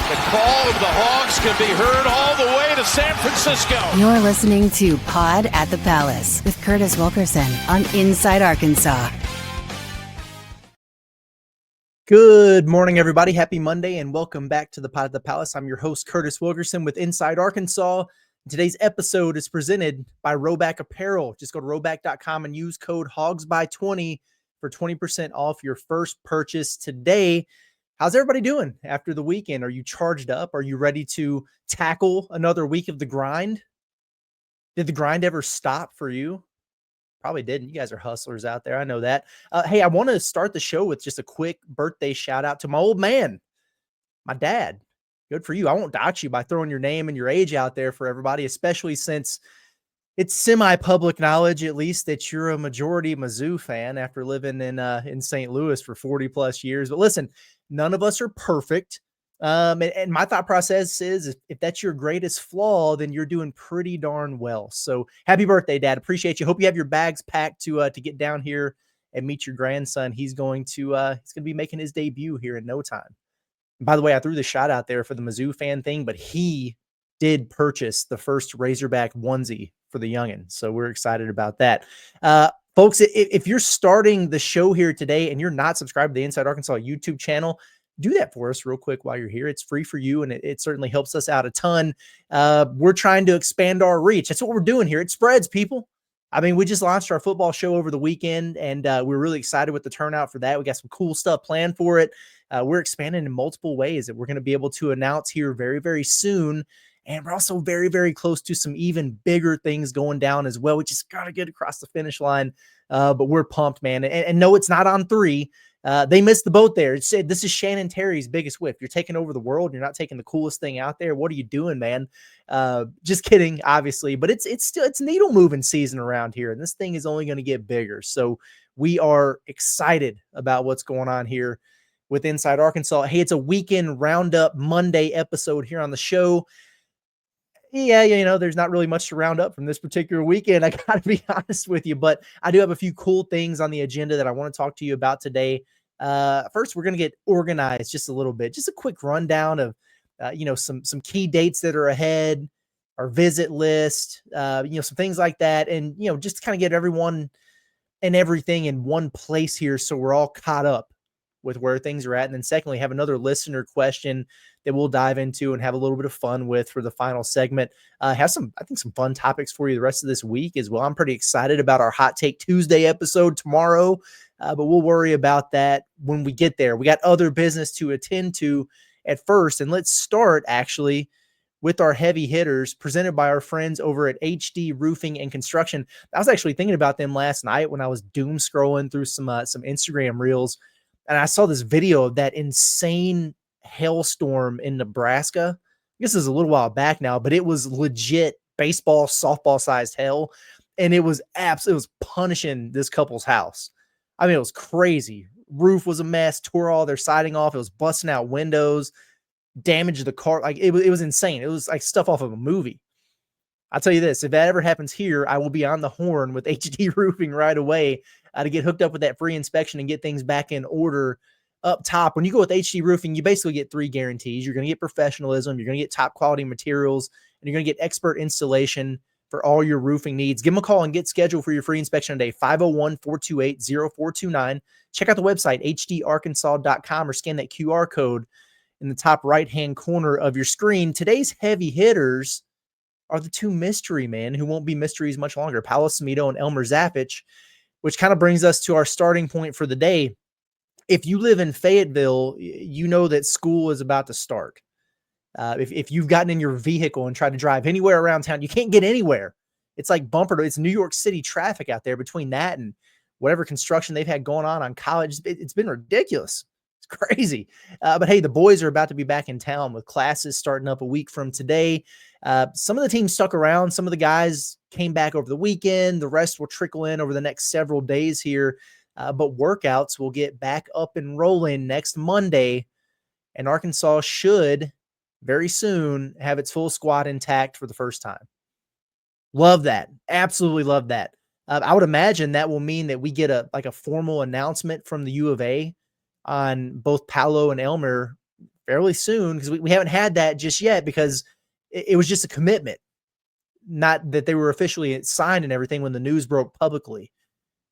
The call of the Hogs can be heard all the way to San Francisco. You're listening to Pod at the Palace with Curtis Wilkerson on Inside Arkansas. Good morning, everybody. Happy Monday, and welcome back to the Pod at the Palace. I'm your host, Curtis Wilkerson with Inside Arkansas. Today's episode is presented by Roback Apparel. Just go to roback.com and use code HOGSBY20 for 20% off your first purchase today. How's everybody doing after the weekend? Are you charged up? Are you ready to tackle another week of the grind? Did the grind ever stop for you? Probably didn't. You guys are hustlers out there. I know that. Hey, I want to start the show with just a quick birthday shout out to my old man, my dad. Good for you. I won't dox you by throwing your name and your age out there for everybody, especially since it's semi-public knowledge, at least, that you're a majority Mizzou fan after living in St. Louis for 40 plus years. But listen, none of us are perfect. And my thought process is if that's your greatest flaw, then you're doing pretty darn well. So happy birthday, Dad. Appreciate you. Hope you have your bags packed to get down here and meet your grandson. He's going to be making his debut here in no time. And by the way, I threw the shot out there for the Mizzou fan thing, but he did purchase the first Razorback onesie for the youngin. So we're excited about that. Folks, if you're starting the show here today and you're not subscribed to the Inside Arkansas YouTube channel, do that for us real quick while you're here. It's free for you, and it certainly helps us out a ton. We're trying to expand our reach. That's what we're doing here. It spreads, people. I mean, we just launched our football show over the weekend, and we're really excited with the turnout for that. We got some cool stuff planned for it. We're expanding in multiple ways that we're going to be able to announce here very, very soon. And we're also very, very close to some even bigger things going down as well. We just got to get across the finish line. But we're pumped, man. And no, it's not on 3. They missed the boat there. It said, this is Shannon Terry's biggest whip. You're taking over the world. You're not taking the coolest thing out there. What are you doing, man? Just kidding, obviously. But it's needle moving season around here. And this thing is only going to get bigger. So we are excited about what's going on here with Inside Arkansas. Hey, it's a weekend Roundup Monday episode here on the show. Yeah, you know, there's not really much to round up from this particular weekend. I got to be honest with you, but I do have a few cool things on the agenda that I want to talk to you about today. First, we're going to get organized just a little bit, just a quick rundown of, some key dates that are ahead, our visit list, some things like that. And, just to kind of get everyone and everything in one place here. So we're all caught up with where things are at. And then secondly, have another listener question that we'll dive into and have a little bit of fun with for the final segment. Have some fun topics for you the rest of this week as well. I'm pretty excited about our Hot Take Tuesday episode tomorrow, but we'll worry about that when we get there. We got other business to attend to at first. And let's start actually with our heavy hitters presented by our friends over at HD Roofing and Construction. I was actually thinking about them last night when I was doom scrolling through some Instagram reels. And I saw this video of that insane hailstorm in Nebraska. This is a little while back now, but it was legit baseball, softball sized hail. And it was punishing this couple's house. I mean, it was crazy. Roof was a mess, tore all their siding off. It was busting out windows, damaged the car. Like it was insane. It was like stuff off of a movie. I'll tell you this, if that ever happens here, I will be on the horn with HD Roofing right away to get hooked up with that free inspection and get things back in order up top. When you go with HD Roofing, you basically get 3 guarantees. You're going to get professionalism, you're going to get top quality materials, and you're going to get expert installation for all your roofing needs. Give them a call and get scheduled for your free inspection today, 501-428-0429. Check out the website, hdarkansas.com, or scan that QR code in the top right-hand corner of your screen. Today's heavy hitters are the 2 mystery men who won't be mysteries much longer, Paolo Samito and Elmer Zapich, which kind of brings us to our starting point for the day. If you live in Fayetteville, you know that school is about to start. If you've gotten in your vehicle and tried to drive anywhere around town, you can't get anywhere. It's like it's New York City traffic out there between that and whatever construction they've had going on college. It's been ridiculous. It's crazy. But hey, the boys are about to be back in town with classes starting up a week from today. Some of the teams stuck around. Some of the guys came back over the weekend. The rest will trickle in over the next several days here. But workouts will get back up and rolling next Monday. And Arkansas should very soon have its full squad intact for the first time. Love that. Absolutely love that. I would imagine that will mean that we get a formal announcement from the U of A on both Paolo and Elmer fairly soon, because we haven't had that just yet, because it was just a commitment, not that they were officially signed and everything when the news broke publicly.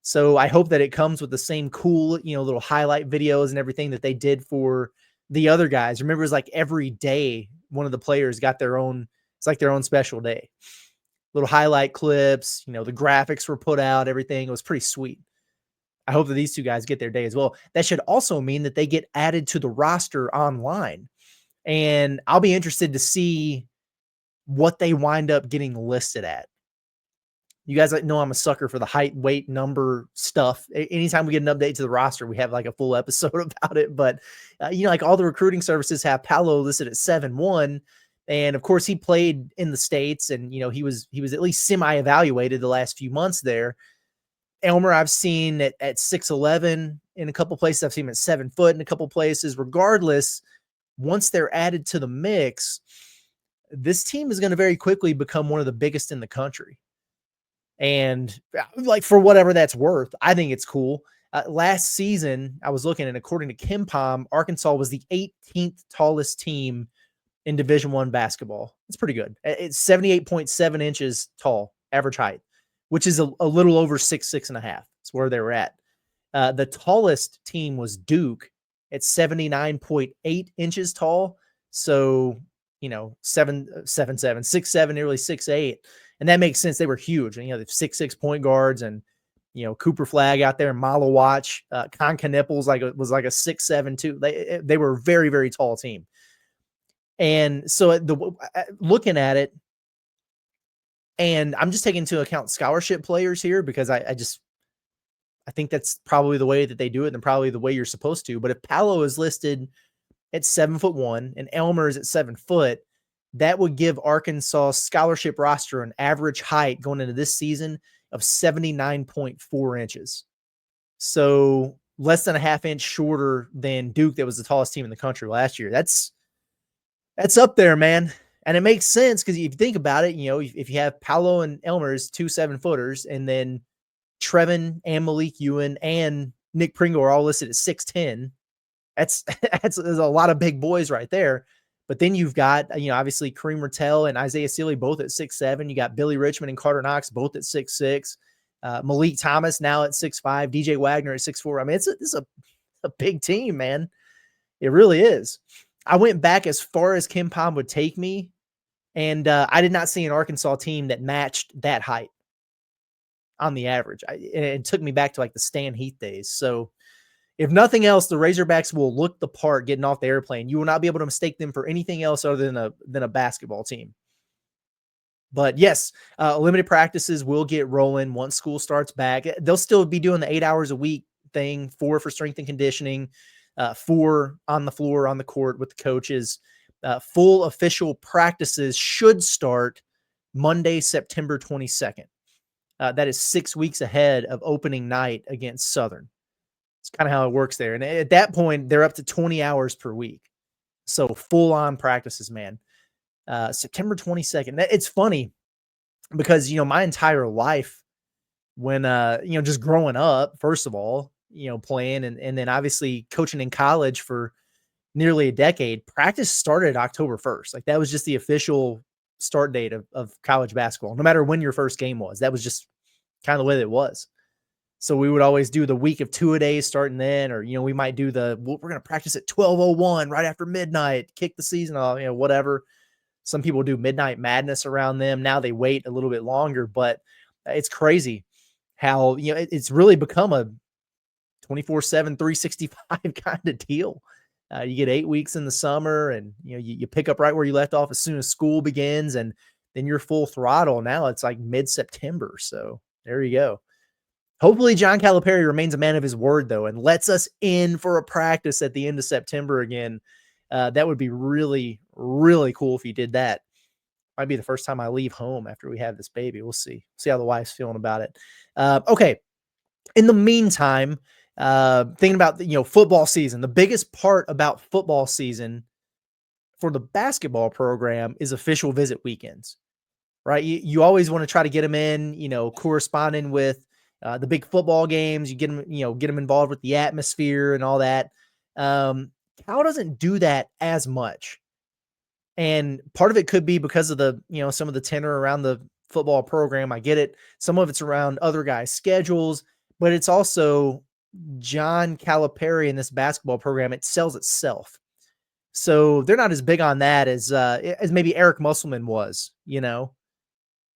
So I hope that it comes with the same cool, little highlight videos and everything that they did for the other guys. Remember, it was like every day one of the players got their own, it's like their own special day. Little highlight clips, the graphics were put out, everything. It was pretty sweet. I hope that these two guys get their day as well. That should also mean that they get added to the roster online. And I'll be interested to see what they wind up getting listed at. You guys know I'm a sucker for the height, weight, number stuff. Anytime we get an update to the roster, we have like a full episode about it. But, like all the recruiting services have Paolo listed at 7'1". And of course he played in the States, and, he was at least semi-evaluated the last few months there. Elmer, I've seen at 6'11" in a couple places. I've seen him at 7 foot in a couple places. Regardless, once they're added to the mix, this team is going to very quickly become one of the biggest in the country. And like, for whatever that's worth, I think it's cool. Last season, I was looking, and according to KenPom, Arkansas was the 18th tallest team in Division I basketball. It's pretty good. It's 78.7 inches tall, average height, which is a little over 6'6.5". That's where they were at. The tallest team was Duke at 79.8 inches tall. So, 6'7", nearly 6'8". And that makes sense. They were huge. And, the 6'6" point guards, and, Cooper Flag out there, Milo Watch, Conca Nipples, was like a 6'7" too. They were a very, very tall team. And so looking at it, and I'm just taking into account scholarship players here, because I think that's probably the way that they do it, and probably the way you're supposed to. But if Paolo is listed at 7'1" and Elmer is at 7 foot, that would give Arkansas scholarship roster an average height going into this season of 79.4 inches. So less than a half inch shorter than Duke, that was the tallest team in the country last year. That's up there, man. And it makes sense, because if you think about it, if you have Paolo and Elmer as 2 7-footers, and then Trevin and Malik Ewan and Nick Pringle are all listed at 6'10", that's a lot of big boys right there. But then you've got, obviously Kareem Rattel and Isaiah Sealy both at 6'7". You got Billy Richmond and Carter Knox both at 6'6". Malik Thomas now at 6'5". DJ Wagner at 6'4". I mean, it's a big team, man. It really is. I went back as far as KenPom would take me, and I did not see an Arkansas team that matched that height on the average. It took me back to like the Stan Heath days. So if nothing else, the Razorbacks will look the part getting off the airplane. You will not be able to mistake them for anything else other than a basketball team. But yes, limited practices will get rolling once school starts back. They'll still be doing the 8 hours a week thing, 4 for strength and conditioning, 4 on the floor, on the court with the coaches. Full official practices should start Monday, September 22nd. That is 6 weeks ahead of opening night against Southern. It's kind of how it works there. And at that point, they're up to 20 hours per week. So full on practices, man. September 22nd. It's funny because, my entire life when, just growing up, first of all, playing and then obviously coaching in college for nearly a decade, practice started October 1st. Like, that was just the official start date of college basketball, no matter when your first game was. That was just kind of the way that it was. So we would always do the week of 2-a-days starting then, or, we might do we're going to practice at 12:01 right after midnight, kick the season off, whatever. Some people do midnight madness around them. Now they wait a little bit longer, but it's crazy how, it's really become a 24/7, 365 kind of deal. You get 8 weeks in the summer, and, you pick up right where you left off as soon as school begins, and then you're full throttle. Now it's like mid-September. So there you go. Hopefully John Calipari remains a man of his word, though, and lets us in for a practice at the end of September again. That would be really, really cool if he did that. Might be the first time I leave home after we have this baby. We'll see. See how the wife's feeling about it. Okay. In the meantime, thinking about football season, the biggest part about football season for the basketball program is official visit weekends, right? You always want to try to get them in, corresponding with the big football games. You get them, get them involved with the atmosphere and all that. Cal doesn't do that as much. And part of it could be because of the, some of the tenor around the football program. I get it. Some of it's around other guys' schedules, but it's also John Calipari in this basketball program. It sells itself. So they're not as big on that as maybe Eric Musselman was,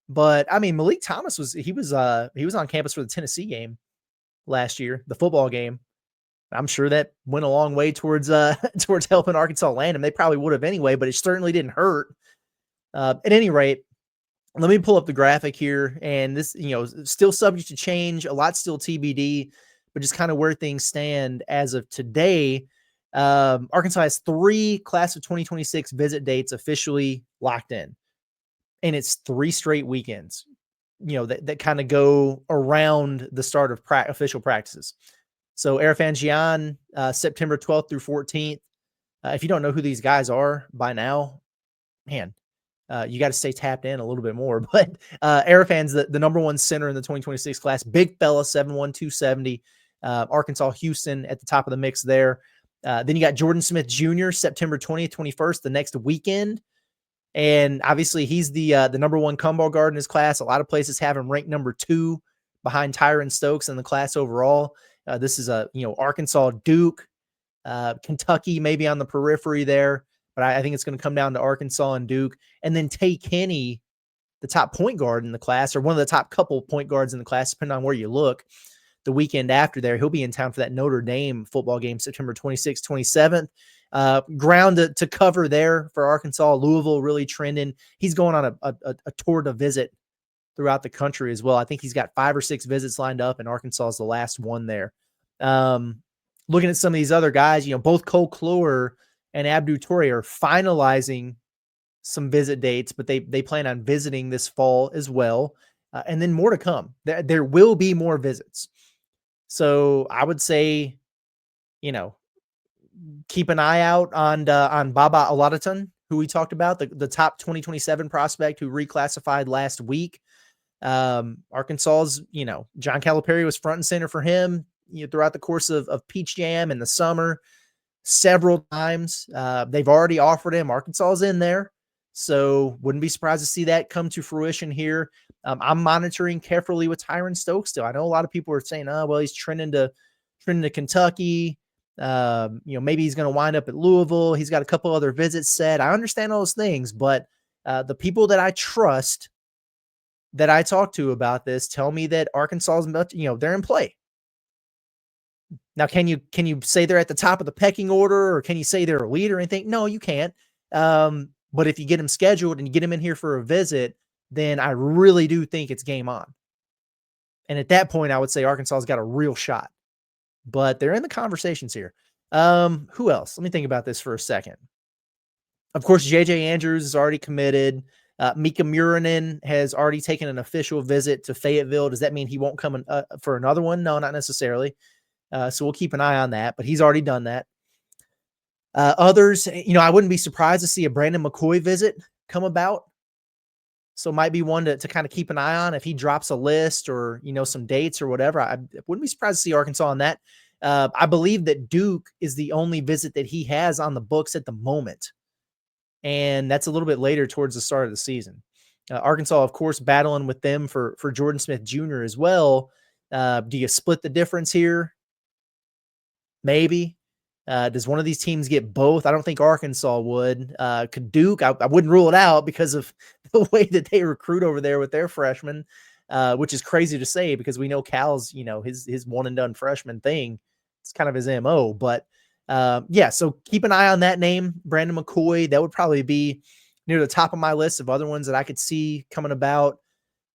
But I mean, Malik Thomas was on campus for the Tennessee game last year, the football game. I'm sure that went a long way towards towards helping Arkansas land him. They probably would have anyway, but it certainly didn't hurt. At any rate, let me pull up the graphic here, and this, still subject to change, a lot still TBD, but just kind of where things stand as of today. Arkansas has 3 class of 2026 visit dates officially locked in, and it's 3 straight weekends, that kind of go around the start of official practices. So Arafan Gian, September 12th through 14th. If you don't know who these guys are by now, man, you got to stay tapped in a little bit more. But Arafan's the number 1 center in the 2026 class. Big fella, 7'1", 270. Arkansas, Houston at the top of the mix there. Then you got Jordan Smith Jr., September 20th, 21st, the next weekend. And obviously he's the number 1 combo guard in his class. A lot of places have him ranked number 2 behind Tyron Stokes in the class overall. This is Arkansas, Duke, Kentucky, maybe on the periphery there. But I think it's going to come down to Arkansas and Duke. And then Tay Kenny, the top point guard in the class, or one of the top couple point guards in the class, depending on where you look, the weekend after there. He'll be in town for that Notre Dame football game, September 26th, 27th. Ground to cover there for Arkansas. Louisville really trending. He's going on a tour to visit throughout the country as well. I think he's got 5 or 6 visits lined up, and Arkansas is the last one there. Looking at some of these other guys, both Cole Kluwer and Abdu Torre are finalizing some visit dates, but they plan on visiting this fall as well. And then more to come. There will be more visits. So I would say, keep an eye out on Baba Oladiton, who we talked about, the top 2027 prospect who reclassified last week. Arkansas's, John Calipari was front and center for him, throughout the course of Peach Jam in the summer several times. They've already offered him. Arkansas is in there. So wouldn't be surprised to see that come to fruition here. I'm monitoring carefully with Tyron Stokes still. I know a lot of people are saying, oh, well, he's trending to Kentucky. Maybe he's going to wind up at Louisville. He's got a couple other visits set. I understand all those things, but the people that I trust, that I talk to about this, tell me that Arkansas is, they're in play. Now, can you say they're at the top of the pecking order, or can you say they're a lead or anything? No, you can't. But if you get them scheduled and you get them in here for a visit, then I really do think it's game on. And at that point, I would say Arkansas's got a real shot. But they're in the conversations here. Who else? Let me think about this for a second. Of course, J.J. Andrews is already committed. Mika Murinen has already taken an official visit to Fayetteville. Does that mean he won't come for another one? No, not necessarily. So we'll keep an eye on that, but he's already done that. Others, I wouldn't be surprised to see a Brandon McCoy visit come about. So might be one to kind of keep an eye on if he drops a list or, some dates or whatever. I wouldn't be surprised to see Arkansas on that. I believe that Duke is the only visit that he has on the books at the moment. And that's a little bit later towards the start of the season. Arkansas, of course, battling with them for Jordan Smith Jr. as well. Do you split the difference here? Maybe. Does one of these teams get both? I don't think Arkansas would. Could Duke? I wouldn't rule it out because of the way that they recruit over there with their freshmen, which is crazy to say because we know Cal's, his one and done freshman thing. It's kind of his MO. But so keep an eye on that name, Brandon McCoy. That would probably be near the top of my list of other ones that I could see coming about.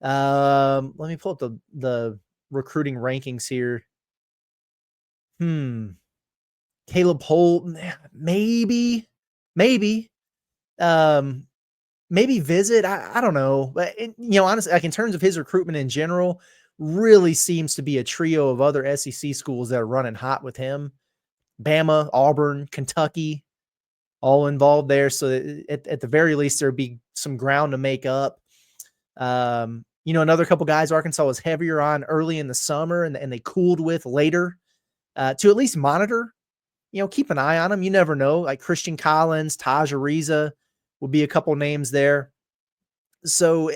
Let me pull up the recruiting rankings here. Caleb Holt, maybe visit. I don't know, but honestly, like in terms of his recruitment in general, really seems to be a trio of other SEC schools that are running hot with him. Bama, Auburn, Kentucky, all involved there. So at the very least, there'd be some ground to make up. Another couple guys Arkansas was heavier on early in the summer and they cooled with later to at least monitor. keep an eye on them. You never know. Like Christian Collins, Taj Ariza will be a couple names there. So,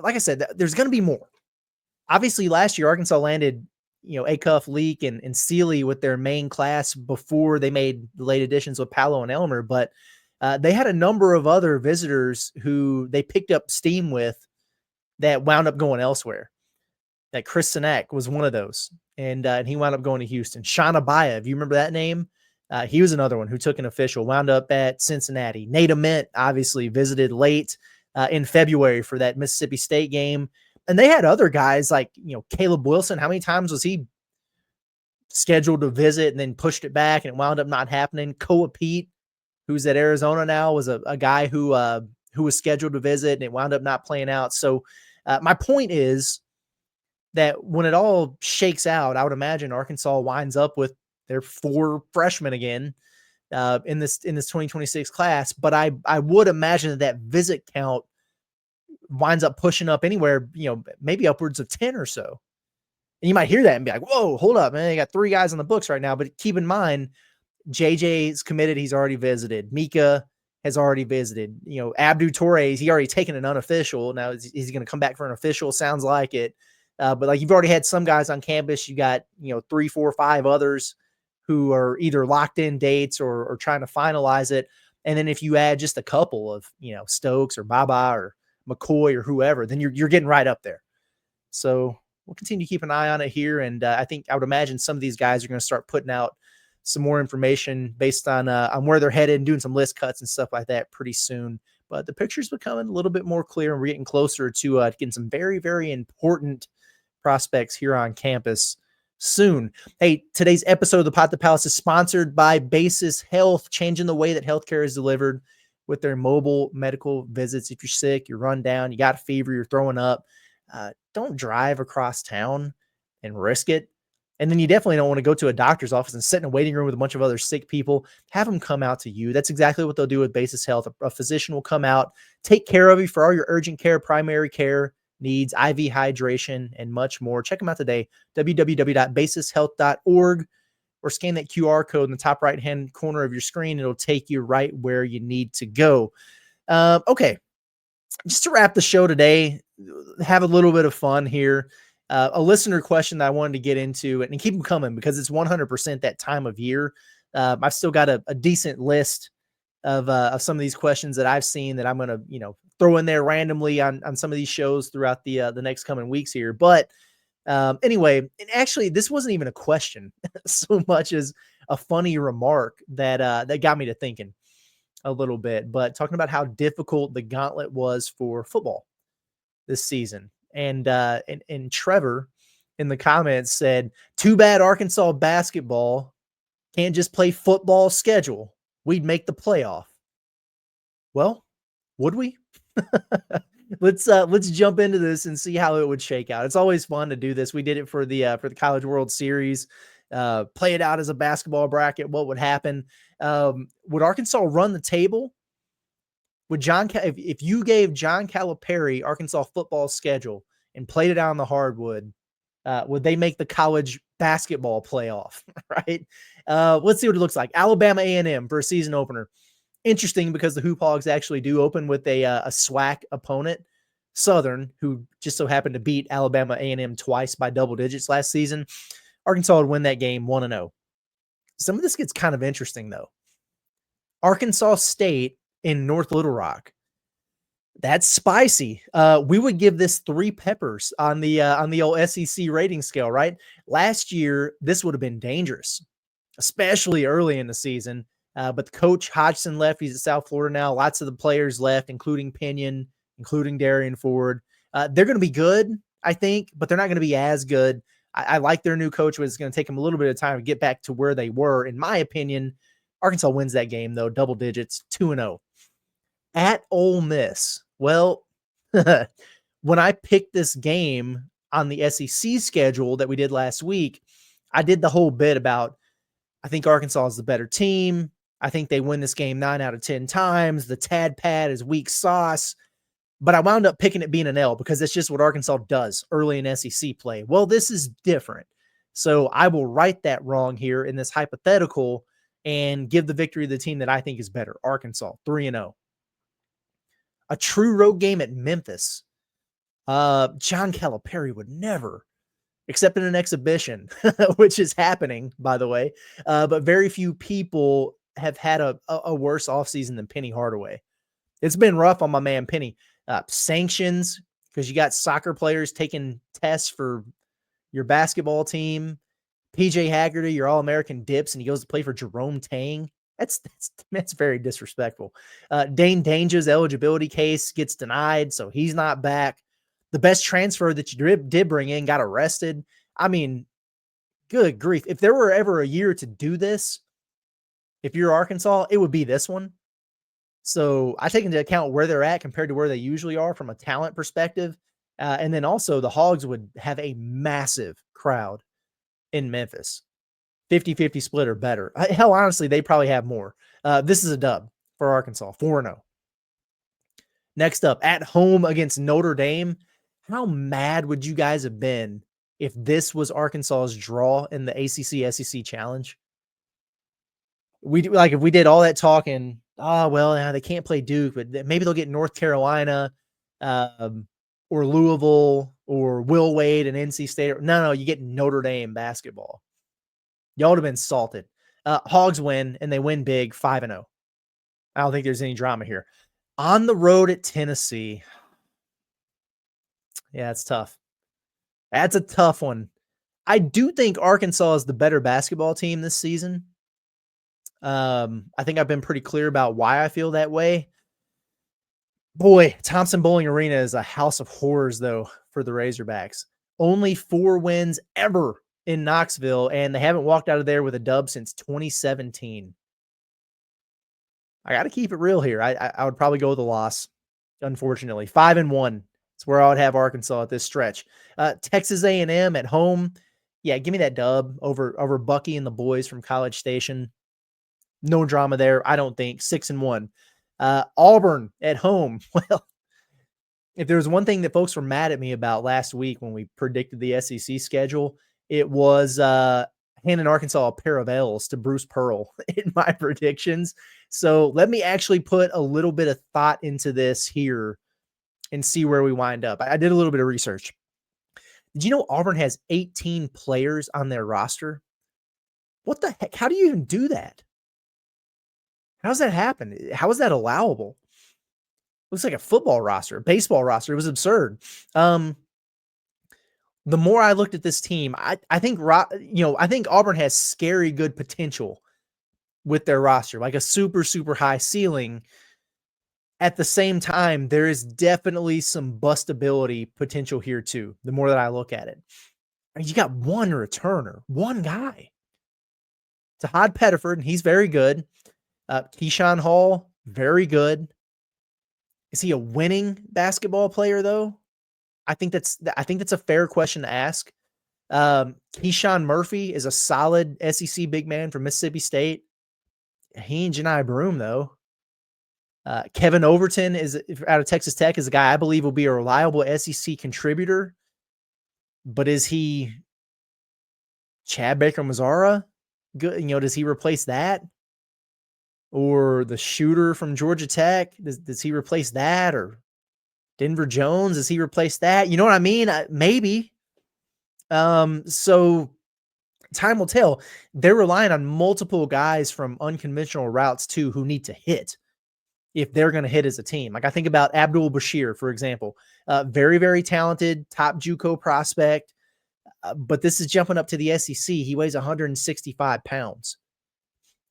like I said, there's going to be more. Obviously, last year, Arkansas landed, Acuff, Leak, and Sealy with their main class before they made the late additions with Paolo and Elmer. But they had a number of other visitors who they picked up steam with that wound up going elsewhere. Like Chris Sinek was one of those, and he wound up going to Houston. Sean Abaya, if you remember that name, he was another one who took an official, wound up at Cincinnati. Nate Ament obviously visited late in February for that Mississippi State game. And they had other guys like, Caleb Wilson. How many times was he scheduled to visit and then pushed it back and it wound up not happening? Koa Pete, who's at Arizona now, was a guy who was scheduled to visit and it wound up not playing out. So my point is that when it all shakes out, I would imagine Arkansas winds up with their 4 freshmen again in this 2026 class. But I would imagine that visit count winds up pushing up anywhere, maybe upwards of 10 or so. And you might hear that and be like, whoa, hold up, man. They got 3 guys on the books right now. But keep in mind, JJ's committed. He's already visited. Mika has already visited. Abdu Torres, he already taken an unofficial. Now, is he going to come back for an official? Sounds like it. But like you've already had some guys on campus. You got, 3, 4, 5 others who are either locked in dates or trying to finalize it. And then if you add just a couple of, Stokes or Baba or McCoy or whoever, then you're getting right up there. So we'll continue to keep an eye on it here. And I would imagine some of these guys are going to start putting out some more information based on where they're headed and doing some list cuts and stuff like that pretty soon. But the picture's becoming a little bit more clear and we're getting closer to getting some very, very important prospects here on campus soon. Hey, today's episode of the Pot the Palace is sponsored by Basis Health, changing the way that healthcare is delivered with their mobile medical visits. If you're sick, you're run down, you got a fever, you're throwing up, don't drive across town and risk it. And then you definitely don't want to go to a doctor's office and sit in a waiting room with a bunch of other sick people. Have them come out to you. That's exactly what they'll do with Basis Health. A physician will come out, take care of you for all your urgent care, primary care needs, IV hydration, and much more. Check them out today, www.basishealth.org, or scan that QR code in the top right-hand corner of your screen. It'll take you right where you need to go. Okay, just to wrap the show today, have a little bit of fun here. A listener question that I wanted to get into, and keep them coming because it's 100% that time of year. I've still got a decent list of some of these questions that I've seen that I'm going to, throw in there randomly on some of these shows throughout the next coming weeks here. But anyway, and actually, this wasn't even a question so much as a funny remark that got me to thinking a little bit. But talking about how difficult the gauntlet was for football this season. And Trevor in the comments said, too bad Arkansas basketball can't just play football schedule. We'd make the playoff. Well, would we? Let's jump into this and see how it would shake out. It's always fun to do this. We did it for the College World Series. Play it out as a basketball bracket. What would happen? Would Arkansas run the table? Would if you gave John Calipari Arkansas football schedule and played it out on the hardwood, would they make the college basketball playoff? Right? Let's see what it looks like. Alabama A&M for a season opener. Interesting because the Hoop Hogs actually do open with a SWAC opponent, Southern, who just so happened to beat Alabama A&M twice by double digits last season. Arkansas would win that game 1-0. Some of this gets kind of interesting though. Arkansas State in North Little Rock. That's spicy. We would give this 3 peppers on the old SEC rating scale, right? Last year, this would have been dangerous, especially early in the season. But the coach Hodgson left. He's at South Florida now. Lots of the players left, including Pinion, including Darian Ford. They're going to be good, I think, but they're not going to be as good. I like their new coach, but it's going to take them a little bit of time to get back to where they were. In my opinion, Arkansas wins that game, though, double digits, 2-0. At Ole Miss, well, when I picked this game on the SEC schedule that we did last week, I did the whole bit about I think Arkansas is the better team. I think they win this game 9 out of 10 times. The Tad Pad is weak sauce. But I wound up picking it being an L because it's just what Arkansas does early in SEC play. Well, this is different. So I will right that wrong here in this hypothetical and give the victory to the team that I think is better, Arkansas, 3-0. A true road game at Memphis. John Calipari would never, except in an exhibition, which is happening, by the way. But very few people have had a worse offseason than Penny Hardaway. It's been rough on my man Penny. Sanctions, because you got soccer players taking tests for your basketball team. PJ Haggerty, your All-American, dips, and he goes to play for Jerome Tang. That's very disrespectful. Dane Dange's eligibility case gets denied, so he's not back. The best transfer that you did bring in got arrested. I mean, good grief. If there were ever a year to do this, if you're Arkansas, it would be this one. So I take into account where they're at compared to where they usually are from a talent perspective. And then also the Hogs would have a massive crowd in Memphis. 50-50 split or better. Hell, honestly, they probably have more. This is a dub for Arkansas, 4-0. Next up, at home against Notre Dame. How mad would you guys have been if this was Arkansas's draw in the ACC SEC Challenge? If we did all that talking, they can't play Duke, but maybe they'll get North Carolina or Louisville or Will Wade and NC State. No, you get Notre Dame basketball. Y'all would have been salted. Hogs win, and they win big, 5-0. I don't think there's any drama here. On the road at Tennessee. Yeah, it's tough. That's a tough one. I do think Arkansas is the better basketball team this season. I think I've been pretty clear about why I feel that way. Boy, Thompson Bowling Arena is a house of horrors, though, for the Razorbacks. Only 4 wins ever in Knoxville, and they haven't walked out of there with a dub since 2017. I got to keep it real here. I would probably go with a loss, unfortunately. 5-1. It's where I would have Arkansas at this stretch. Texas A&M at home. Yeah, give me that dub over Bucky and the boys from College Station. No drama there, I don't think. 6-1. Auburn at home. Well, if there was one thing that folks were mad at me about last week when we predicted the SEC schedule, it was handing Arkansas a pair of L's to Bruce Pearl in my predictions. So let me actually put a little bit of thought into this here and see where we wind up. I did a little bit of research. Did you know Auburn has 18 players on their roster? What the heck? How do you even do that? How does that happen? How is that allowable? Looks like a football roster, a baseball roster. It was absurd. The more I looked at this team, I think Auburn has scary good potential with their roster, like a super, super high ceiling. At the same time, there is definitely some bustability potential here too, the more that I look at it. You got one returner, one guy. Tahad Pettiford, and he's very good. Keyshawn Hall, very good. Is he a winning basketball player, though? I think that's a fair question to ask. Keyshawn Murphy is a solid SEC big man from Mississippi State. He ain't Janai Broom, though. Kevin Overton is out of Texas Tech, is a guy I believe will be a reliable SEC contributor. But is he Chad Baker-Mazara? Good, does he replace that? Or the shooter from Georgia Tech? Does he replace that? Or Denver Jones, does he replace that? You know what I mean? Maybe. So time will tell. They're relying on multiple guys from unconventional routes too who need to hit if they're going to hit as a team. Like I think about Abdul Bashir, for example. Very, very talented, top JUCO prospect. But this is jumping up to the SEC. He weighs 165 pounds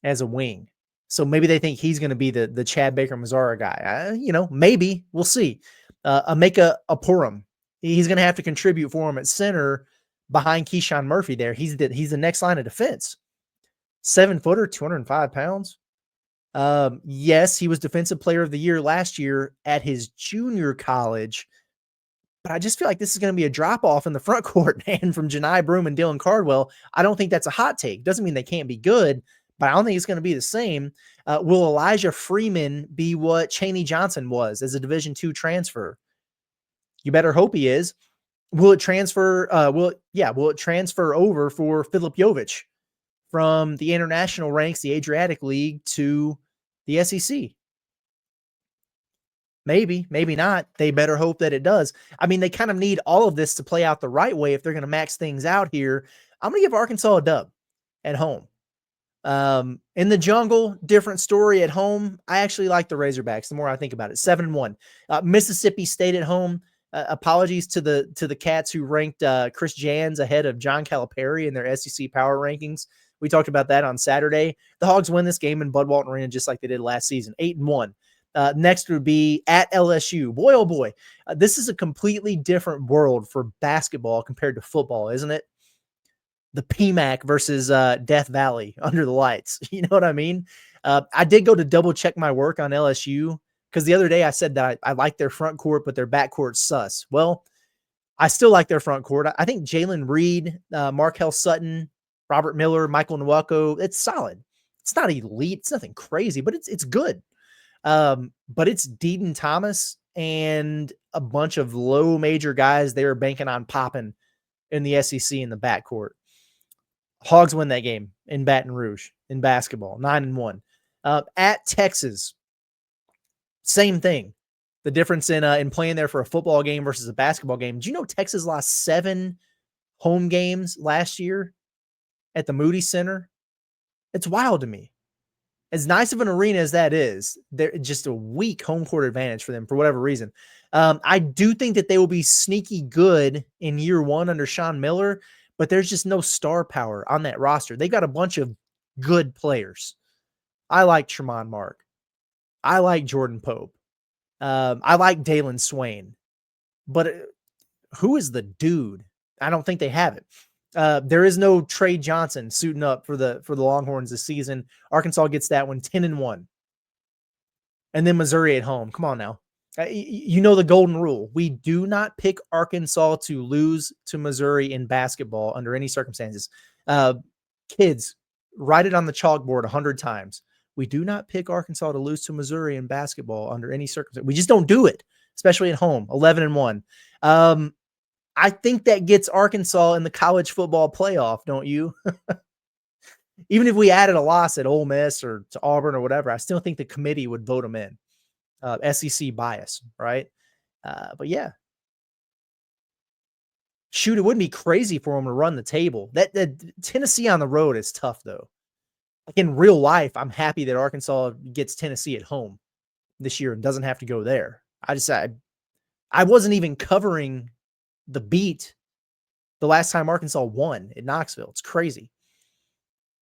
as a wing. So maybe they think he's going to be the Chad Baker-Mazara guy. Maybe. We'll see. Emeka Apurum. He's going to have to contribute for him at center behind Keyshawn Murphy there. He's the next line of defense. 7-footer, 205 pounds. Yes, he was Defensive Player of the Year last year at his junior college. But I just feel like this is going to be a drop-off in the front court, man, from Janai Broom and Dylan Cardwell. I don't think that's a hot take. Doesn't mean they can't be good, but I don't think it's going to be the same. Will Elijah Freeman be what Chaney Johnson was as a Division II transfer? You better hope he is. Will it transfer? Will it transfer over for Filip Jovic from the international ranks, the Adriatic League, to the SEC? Maybe, maybe not. They better hope that it does. I mean, they kind of need all of this to play out the right way if they're going to max things out here. I'm going to give Arkansas a dub at home. In the jungle, different story at home. I actually like the Razorbacks the more I think about it. 7-1. Mississippi State at home. Apologies to the Cats who ranked Chris Jans ahead of John Calipari in their SEC power rankings. We talked about that on Saturday. The Hogs win this game in Bud Walton Arena just like they did last season, 8-1. Next would be at LSU. Boy, oh boy, this is a completely different world for basketball compared to football, isn't it? The PMAC versus Death Valley under the lights. You know what I mean? I did go to double check my work on LSU because the other day I said that I like their front court, but their back court's sus. Well, I still like their front court. I think Jalen Reed, Markel Sutton, Robert Miller, Michael Nwako, it's solid. It's not elite. It's nothing crazy, but it's good. But it's Deaton Thomas and a bunch of low major guys they were banking on popping in the SEC in the backcourt. Hogs win that game in Baton Rouge in basketball, 9-1. At Texas, same thing. The difference in playing there for a football game versus a basketball game. Do you know Texas lost 7 home games last year at the Moody Center? It's wild to me. As nice of an arena as that is, they're just a weak home court advantage for them for whatever reason. I do think that they will be sneaky good in year one under Sean Miller, but there's just no star power on that roster. They've got a bunch of good players. I like Tremont Mark. I like Jordan Pope. I like Dalen Swain. But who is the dude? I don't think they have it. There is no Trey Johnson suiting up for the Longhorns this season. Arkansas gets that one 10-1. And then Missouri at home. Come on now. You know the golden rule. We do not pick Arkansas to lose to Missouri in basketball under any circumstances. Kids, write it on the chalkboard 100 times. We do not pick Arkansas to lose to Missouri in basketball under any circumstance. We just don't do it, especially at home. 11-1. I think that gets Arkansas in the college football playoff, don't you? Even if we added a loss at Ole Miss or to Auburn or whatever, I still think the committee would vote them in. SEC bias, right? But yeah. Shoot, it wouldn't be crazy for them to run the table. That Tennessee on the road is tough, though. Like in real life, I'm happy that Arkansas gets Tennessee at home this year and doesn't have to go there. I wasn't even covering the beat the last time Arkansas won in Knoxville. It's crazy.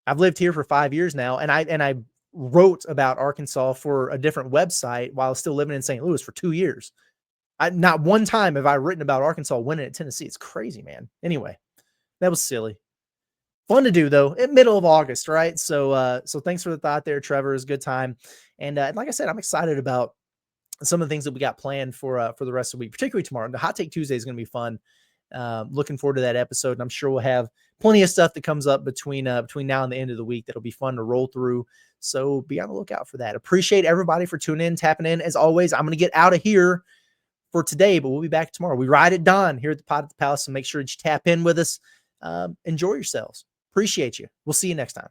I've lived here for 5 years now, and I wrote about Arkansas for a different website while still living in St. Louis for 2 years. Not one time have I written about Arkansas winning at Tennessee. It's crazy, man. Anyway, that was silly. Fun to do, though, in middle of August, right? So thanks for the thought there, Trevor. It was a good time. And like I said, I'm excited about some of the things that we got planned for the rest of the week, particularly tomorrow. The Hot Take Tuesday is going to be fun. Looking forward to that episode, and I'm sure we'll have plenty of stuff that comes up between now and the end of the week that'll be fun to roll through. So be on the lookout for that. Appreciate everybody for tuning in, tapping in. As always, I'm going to get out of here for today, but we'll be back tomorrow. We ride at dawn here at the Pod at the Palace, so make sure that you tap in with us. Enjoy yourselves. Appreciate you. We'll see you next time.